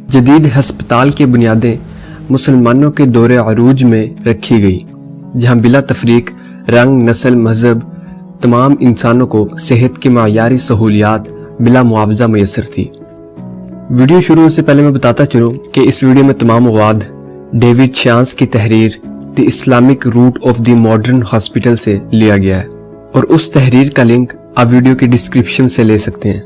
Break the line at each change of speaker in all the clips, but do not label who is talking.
جدید ہسپتال کی بنیادیں مسلمانوں کے دور عروج میں رکھی گئی، جہاں بلا تفریق رنگ، نسل، مذہب تمام انسانوں کو صحت کی معیاری سہولیات بلا معاوضہ میسر تھی۔ ویڈیو شروع سے پہلے میں بتاتا چلوں کہ اس ویڈیو میں تمام مواد ڈیوڈ شیانس کی تحریر the Islamic root of the modern hospital سے لیا گیا ہے، اور اس تحریر کا لنک آپ ویڈیو کی ڈسکرپشن سے لے سکتے ہیں۔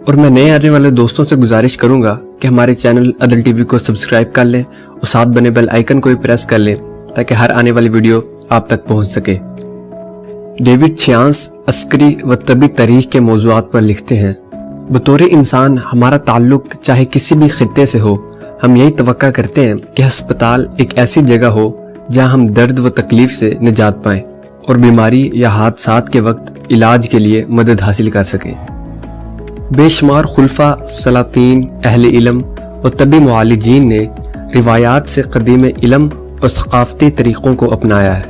اور میں نئے آنے والے دوستوں سے گزارش کروں گا کہ ہمارے چینل عدل ٹی وی کو سبسکرائب کر لیں اور ساتھ بنے بیل آئیکن کو بھی پریس کر لیں تاکہ ہر آنے والی ویڈیو آپ تک پہنچ سکے۔ ڈیوڈ شیانس عسکری و طبی تاریخ کے موضوعات پر لکھتے ہیں، بطور انسان ہمارا تعلق چاہے کسی بھی خطے سے ہو، ہم یہی توقع کرتے ہیں کہ ہسپتال ایک ایسی جگہ ہو جہاں ہم درد و تکلیف سے نجات پائیں اور بیماری یا حادثات کے وقت علاج کے لیے مدد حاصل کر سکیں۔ بے شمار خلفاء، سلاطین، اہل علم اور طبی معالجین نے روایات سے قدیم علم اور ثقافتی طریقوں کو اپنایا ہے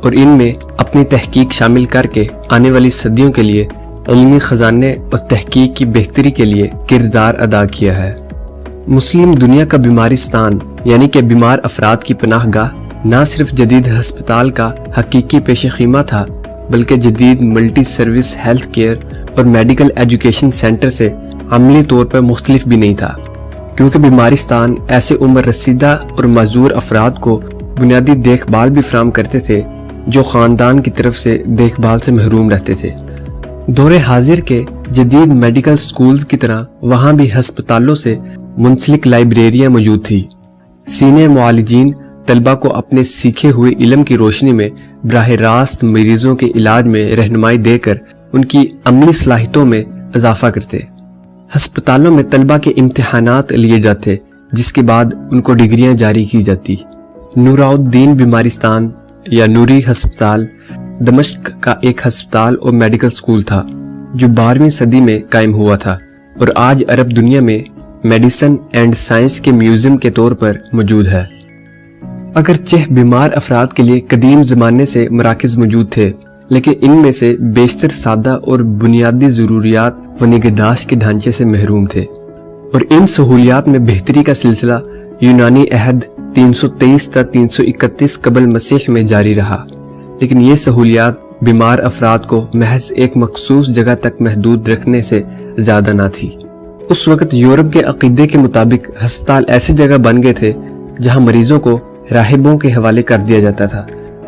اور ان میں اپنی تحقیق شامل کر کے آنے والی صدیوں کے لیے علمی خزانے اور تحقیق کی بہتری کے لیے کردار ادا کیا ہے۔ مسلم دنیا کا بیمارستان یعنی کہ بیمار افراد کی پناہ گاہ نہ صرف جدید ہسپتال کا حقیقی پیش خیمہ تھا، بلکہ جدید ملٹی سروس ہیلتھ کیئر اور میڈیکل ایجوکیشن سینٹر سے عملی طور پر مختلف بھی نہیں تھا، کیونکہ بیمارستان ایسے عمر رسیدہ اور معذور افراد کو بنیادی دیکھ بھال بھی فراہم کرتے تھے جو خاندان کی طرف سے دیکھ بھال سے محروم رہتے تھے۔ دور حاضر کے جدید میڈیکل سکولز کی طرح وہاں بھی ہسپتالوں سے منسلک لائبریریاں موجود تھی۔ سینئر معالجین طلبہ کو اپنے سیکھے ہوئے علم کی روشنی میں براہ راست مریضوں کے علاج میں رہنمائی دے کر ان کی عملی صلاحیتوں میں اضافہ کرتے۔ ہسپتالوں میں طلبہ کے امتحانات لیے جاتے، جس کے بعد ان کو ڈگریاں جاری کی جاتی۔ نورالدین بیمارستان یا نوری ہسپتال دمشق کا ایک ہسپتال اور میڈیکل سکول تھا جو 12ویں صدی میں قائم ہوا تھا اور آج عرب دنیا میں میڈیسن اینڈ سائنس کے میوزیم کے طور پر موجود ہے۔ اگرچہ بیمار افراد کے لیے قدیم زمانے سے مراکز موجود تھے، لیکن ان میں سے بیشتر سادہ اور بنیادی ضروریات و نگہداشت کے ڈھانچے سے محروم تھے، اور ان سہولیات میں بہتری کا سلسلہ یونانی عہد 323 تا 331 قبل مسیح میں جاری رہا، لیکن یہ سہولیات بیمار افراد کو محض ایک مخصوص جگہ تک محدود رکھنے سے زیادہ نہ تھی۔ اس وقت یورپ کے عقیدے کے مطابق ہسپتال ایسی جگہ بن گئے تھے جہاں مریضوں کو راہبوں کے حوالے کر دیا جاتا تھا،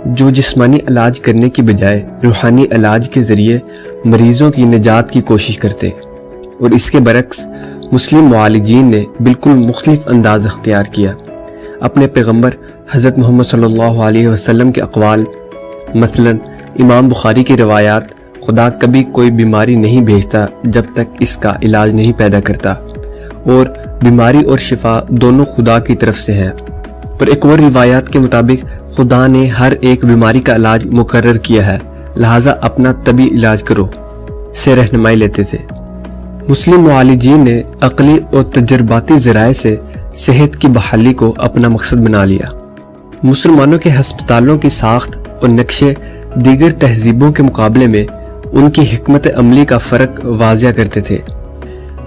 جو جسمانی علاج کرنے کی بجائے روحانی علاج کے ذریعے مریضوں کی نجات کی کوشش کرتے، اور اس کے برعکس مسلم معالجین نے بالکل مختلف انداز اختیار کیا۔ اپنے پیغمبر حضرت محمد صلی اللہ علیہ وسلم کے اقوال، مثلا امام بخاری کی روایات، خدا کبھی کوئی بیماری نہیں بھیجتا جب تک اس کا علاج نہیں پیدا کرتا، اور بیماری اور شفا دونوں خدا کی طرف سے ہیں، اور ایک اور روایات کے مطابق خدا نے ہر ایک بیماری کا علاج مقرر کیا ہے، لہٰذا اپنا طبی علاج کرو سے رہنمائی لیتے تھے۔ مسلم معالجین نے عقلی اور تجرباتی ذرائع سے صحت کی بحالی کو اپنا مقصد بنا لیا۔ مسلمانوں کے ہسپتالوں کی ساخت اور نقشے دیگر تہذیبوں کے مقابلے میں ان کی حکمت عملی کا فرق واضح کرتے تھے۔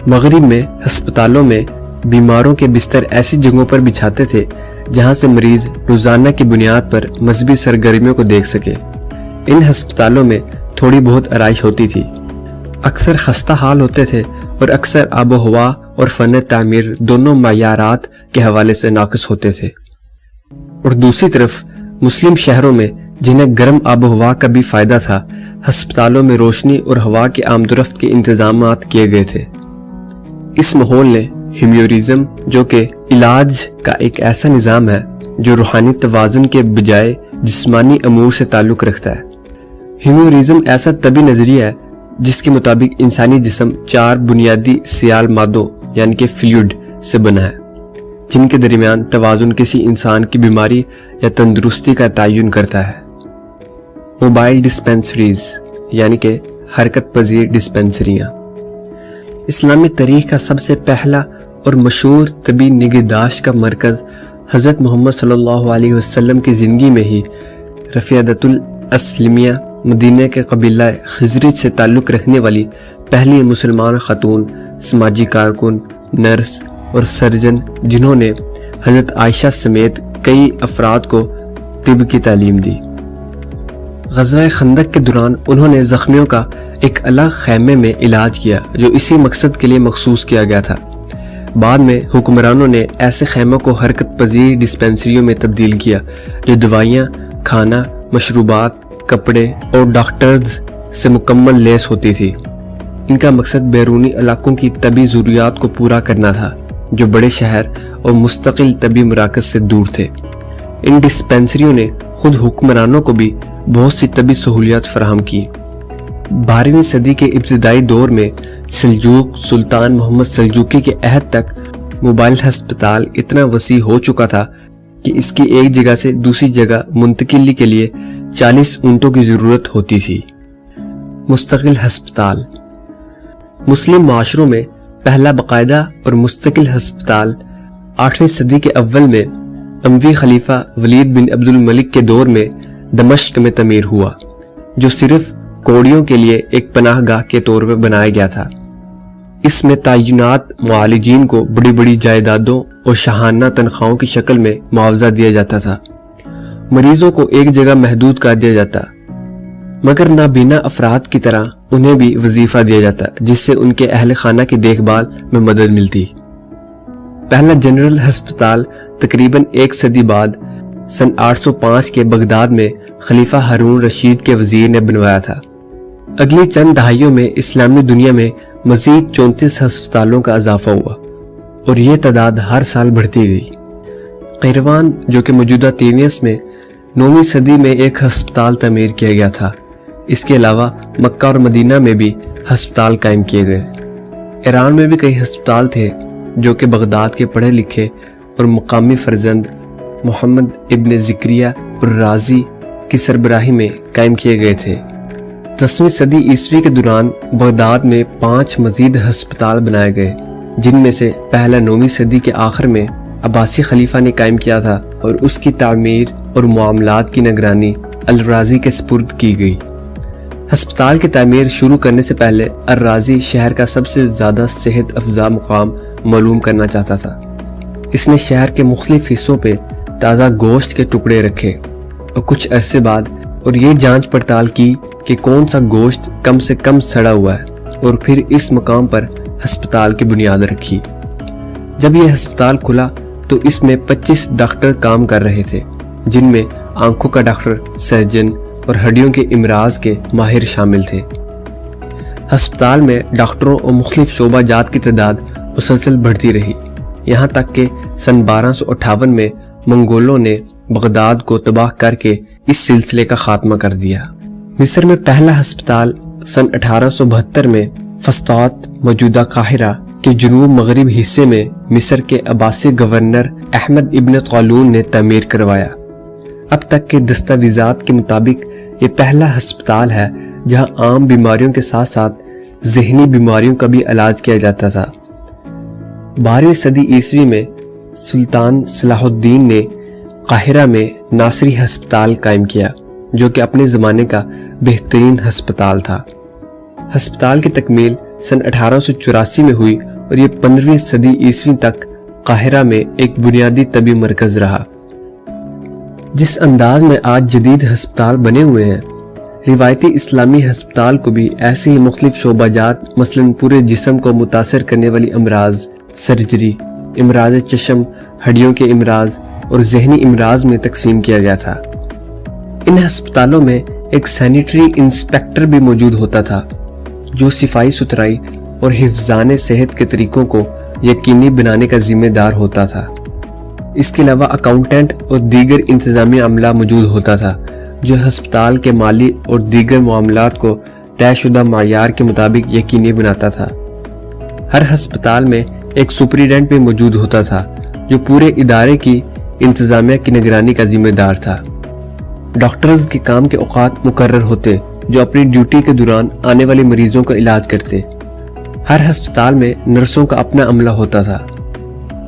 مغرب میں ہسپتالوں میں بیماروں کے بستر ایسی جگہوں پر بچھاتے تھے جہاں سے مریض روزانہ کی بنیاد پر مذہبی سرگرمیوں کو دیکھ سکے۔ ان ہسپتالوں میں تھوڑی بہت آرائش ہوتی تھی، اکثر خستہ حال ہوتے تھے، اور اکثر آب و ہوا اور فن تعمیر دونوں معیارات کے حوالے سے ناقص ہوتے تھے۔ اور دوسری طرف مسلم شہروں میں جنہیں گرم آب و ہوا کا بھی فائدہ تھا، ہسپتالوں میں روشنی اور ہوا کے آمد و رفت کے انتظامات کیے گئے تھے۔ اس ماحول نے ہیمیورزم، جو کہ علاج کا ایک ایسا نظام ہے جو روحانی توازن کے بجائے جسمانی امور سے تعلق رکھتا ہے۔ ہیمیورزم ایسا طبی نظریہ ہے جس کے مطابق انسانی جسم 4 بنیادی سیال مادوں یعنی کہ فلوئڈ سے بنا ہے، جن کے درمیان توازن کسی انسان کی بیماری یا تندرستی کا تعین کرتا ہے۔ موبائل ڈسپینسریز یعنی کہ حرکت پذیر ڈسپینسریاں اسلامی تاریخ کا سب سے پہلا اور مشہور طبی نگہداشت کا مرکز حضرت محمد صلی اللہ علیہ وسلم کی زندگی میں ہی رفیعۃ الاسلمیہ مدینہ کے قبیلہ خزرج سے تعلق رکھنے والی پہلی مسلمان خاتون سماجی کارکن، نرس اور سرجن جنہوں نے حضرت عائشہ سمیت کئی افراد کو طب کی تعلیم دی۔ غزوہ خندق کے دوران انہوں نے زخمیوں کا ایک الگ خیمے میں علاج کیا جو اسی مقصد کے لیے مخصوص کیا گیا تھا۔ بعد میں حکمرانوں نے ایسے خیموں کو حرکت پذیر ڈسپینسریوں میں تبدیل کیا جو دوائیاں، کھانا، مشروبات، کپڑے اور ڈاکٹرز سے مکمل لیس ہوتی تھی۔ ان کا مقصد بیرونی علاقوں کی طبی ضروریات کو پورا کرنا تھا جو بڑے شہر اور مستقل طبی مراکز سے دور تھے۔ ان ڈسپینسریوں نے خود حکمرانوں کو بھی بہت سی طبی سہولیات فراہم کی۔ 12ویں صدی کے ابتدائی دور میں سلجوق سلطان محمد سلجوقی کے عہد تک موبائل ہسپتال اتنا وسیع ہو چکا تھا کہ اس کی ایک جگہ سے دوسری جگہ منتقلی کے لیے 40 اونٹوں کی ضرورت ہوتی تھی۔ مستقل ہسپتال۔ مسلم معاشروں میں پہلا باقاعدہ اور مستقل ہسپتال 8ویں صدی کے اول میں اموی خلیفہ ولید بن عبد الملک کے دور میں دمشق میں تعمیر ہوا، جو صرف کوڑیوں کے لیے ایک پناہ گاہ کے طور پر بنایا گیا تھا۔ اس میں تعینات معالجین کو بڑی بڑی جائیدادوں اور شاہانہ تنخواہوں کی شکل میں معاوضہ دیا جاتا تھا۔ مریضوں کو ایک جگہ محدود کر دیا جاتا، مگر نابینا افراد کی طرح انہیں بھی وظیفہ دیا جاتا جس سے ان کے اہل خانہ کی دیکھ بھال میں مدد ملتی۔ پہلا جنرل ہسپتال تقریباً ایک صدی بعد سن 805 کے بغداد میں خلیفہ ہارون رشید کے وزیر نے بنوایا تھا۔ اگلی چند دہائیوں میں اسلامی دنیا میں مزید 34 ہسپتالوں کا اضافہ ہوا اور یہ تعداد ہر سال بڑھتی گئی۔ قیروان جو کہ موجودہ تیونس میں 9ویں صدی میں ایک ہسپتال تعمیر کیا گیا تھا۔ اس کے علاوہ مکہ اور مدینہ میں بھی ہسپتال قائم کیے گئے۔ ایران میں بھی کئی ہسپتال تھے جو کہ بغداد کے پڑھے لکھے اور مقامی فرزند محمد ابن زکریہ اور رازی کی سربراہی میں قائم کیے گئے تھے۔ 10ویں صدی عیسوی کے دوران بغداد میں 5 مزید ہسپتال بنائے گئے، جن میں سے پہلا 9ویں صدی کے آخر میں عباسی خلیفہ نے قائم کیا تھا اور اس کی تعمیر اور معاملات کی نگرانی الرازی کے سپرد کی گئی۔ ہسپتال کی تعمیر شروع کرنے سے پہلے الرازی شہر کا سب سے زیادہ صحت افزا مقام معلوم کرنا چاہتا تھا۔ اس نے شہر کے مختلف حصوں پہ تازہ گوشت کے ٹکڑے رکھے اور کچھ عرصے بعد اور یہ جانچ پڑتال کی کہ کون سا گوشت کم سے کم سڑا ہوا ہے، اور پھر اس مقام پر ہسپتال کی بنیاد رکھی۔ جب یہ ہسپتال کھلا تو اس میں 25 ڈاکٹر کام کر رہے تھے، جن میں آنکھوں کا ڈاکٹر، سرجن اور ہڈیوں کے امراض کے ماہر شامل تھے۔ ہسپتال میں ڈاکٹروں اور مختلف شعبہ جات کی تعداد مسلسل بڑھتی رہی، یہاں تک کہ سن 1258 میں منگولوں نے بغداد کو تباہ کر کے اس سلسلے کا خاتمہ کر دیا۔ مصر میں پہلا ہسپتال سن 1872 میں فسطاط موجودہ قاہرہ کے جنوب مغرب حصے میں مصر کے عباسی گورنر احمد ابن طولون نے تعمیر کروایا۔ اب تک کے دستاویزات کے مطابق یہ پہلا ہسپتال ہے جہاں عام بیماریوں کے ساتھ ساتھ ذہنی بیماریوں کا بھی علاج کیا جاتا تھا۔ 12ویں صدی عیسوی میں سلطان صلاح الدین نے قاہرہ میں ناصری ہسپتال قائم کیا، جو کہ اپنے زمانے کا بہترین ہسپتال تھا۔ ہسپتال کی تکمیل سن 1884 میں ہوئی اور یہ 15ویں صدی عیسوی تک قاہرہ میں ایک بنیادی طبی مرکز رہا۔ جس انداز میں آج جدید ہسپتال بنے ہوئے ہیں، روایتی اسلامی ہسپتال کو بھی ایسے ہی مختلف شعبہ جات مثلاً پورے جسم کو متاثر کرنے والی امراض، سرجری، امراض چشم، ہڈیوں کے امراض اور ذہنی امراض میں تقسیم کیا گیا تھا۔ ان ہسپتالوں میں ایک سینیٹری انسپیکٹر بھی موجود ہوتا تھا جو صفائی ستھرائی اور حفظان صحت کے طریقوں کو یقینی بنانے کا ذمہ دار ہوتا تھا۔ اس کے علاوہ اکاؤنٹنٹ اور دیگر انتظامی عملہ موجود ہوتا تھا جو ہسپتال کے مالی اور دیگر معاملات کو طے شدہ معیار کے مطابق یقینی بناتا تھا۔ ہر ہسپتال میں ایک سپرنٹینڈنٹ بھی موجود ہوتا تھا جو پورے ادارے کی انتظامیہ کی نگرانی کا ذمہ دار تھا۔ ڈاکٹرز کے کام کے اوقات مقرر ہوتے جو اپنی ڈیوٹی کے دوران آنے والے مریضوں کا علاج کرتے۔ ہر ہسپتال میں نرسوں کا اپنا عملہ ہوتا تھا۔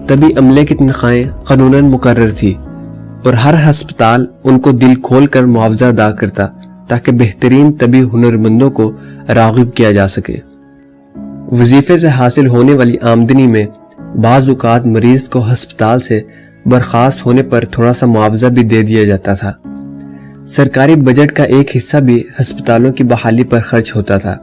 طبی عملے کی تنخواہیں قانوناً مقرر تھی اور ہر ہسپتال ان کو دل کھول کر معاوضہ ادا کرتا تاکہ بہترین طبی ہنرمندوں کو راغب کیا جا سکے۔ وظیفے سے حاصل ہونے والی آمدنی میں بعض اوقات مریض کو ہسپتال سے برخاست ہونے پر تھوڑا سا معاوضہ بھی دے دیا جاتا تھا۔ سرکاری بجٹ کا ایک حصہ بھی ہسپتالوں کی بحالی پر خرچ ہوتا تھا۔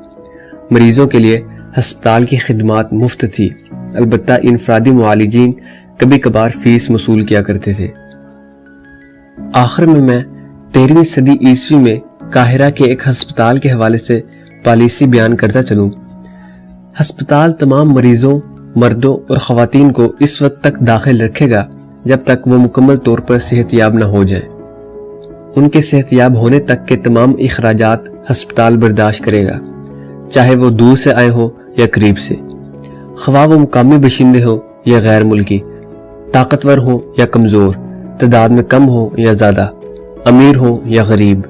مریضوں کے لیے ہسپتال کی خدمات مفت تھی، البتہ انفرادی معالجین کبھی کبھار فیس وصول کیا کرتے تھے۔ آخر میں 13ویں صدی عیسوی میں قاہرہ کے ایک ہسپتال کے حوالے سے پالیسی بیان کرتا چلوں۔ ہسپتال تمام مریضوں، مردوں اور خواتین کو اس وقت تک داخل رکھے گا جب تک وہ مکمل طور پر صحت یاب نہ ہو جائیں۔ ان کے صحت یاب ہونے تک کے تمام اخراجات ہسپتال برداشت کرے گا، چاہے وہ دور سے آئے ہوں یا قریب سے، خواہ وہ مقامی باشندے ہوں یا غیر ملکی، طاقتور ہوں یا کمزور، تعداد میں کم ہوں یا زیادہ، امیر ہوں یا غریب،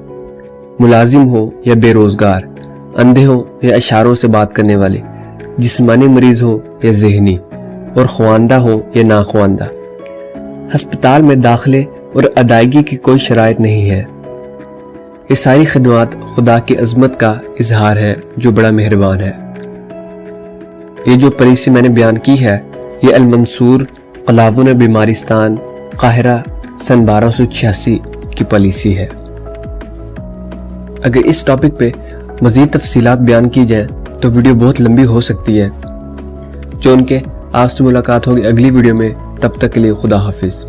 ملازم ہوں یا بے روزگار، اندھے ہوں یا اشاروں سے بات کرنے والے، جسمانی مریض ہوں یا ذہنی، اور خواندہ ہوں یا ناخواندہ۔ ہسپتال میں داخلے اور ادائیگی کی کوئی شرائط نہیں ہے۔ یہ ساری خدمات خدا کی عظمت کا اظہار ہے جو بڑا مہربان ہے۔ یہ جو پالیسی میں نے بیان کی ہے، یہ المنصور قلاوون بیمارستان قاہرہ سن 1286 کی پالیسی ہے۔ اگر اس ٹاپک پہ مزید تفصیلات بیان کی جائیں تو ویڈیو بہت لمبی ہو سکتی ہے۔ جو ان کے آپ سے ملاقات ہوگی اگلی ویڈیو میں، تب تک کے لیے خدا حافظ۔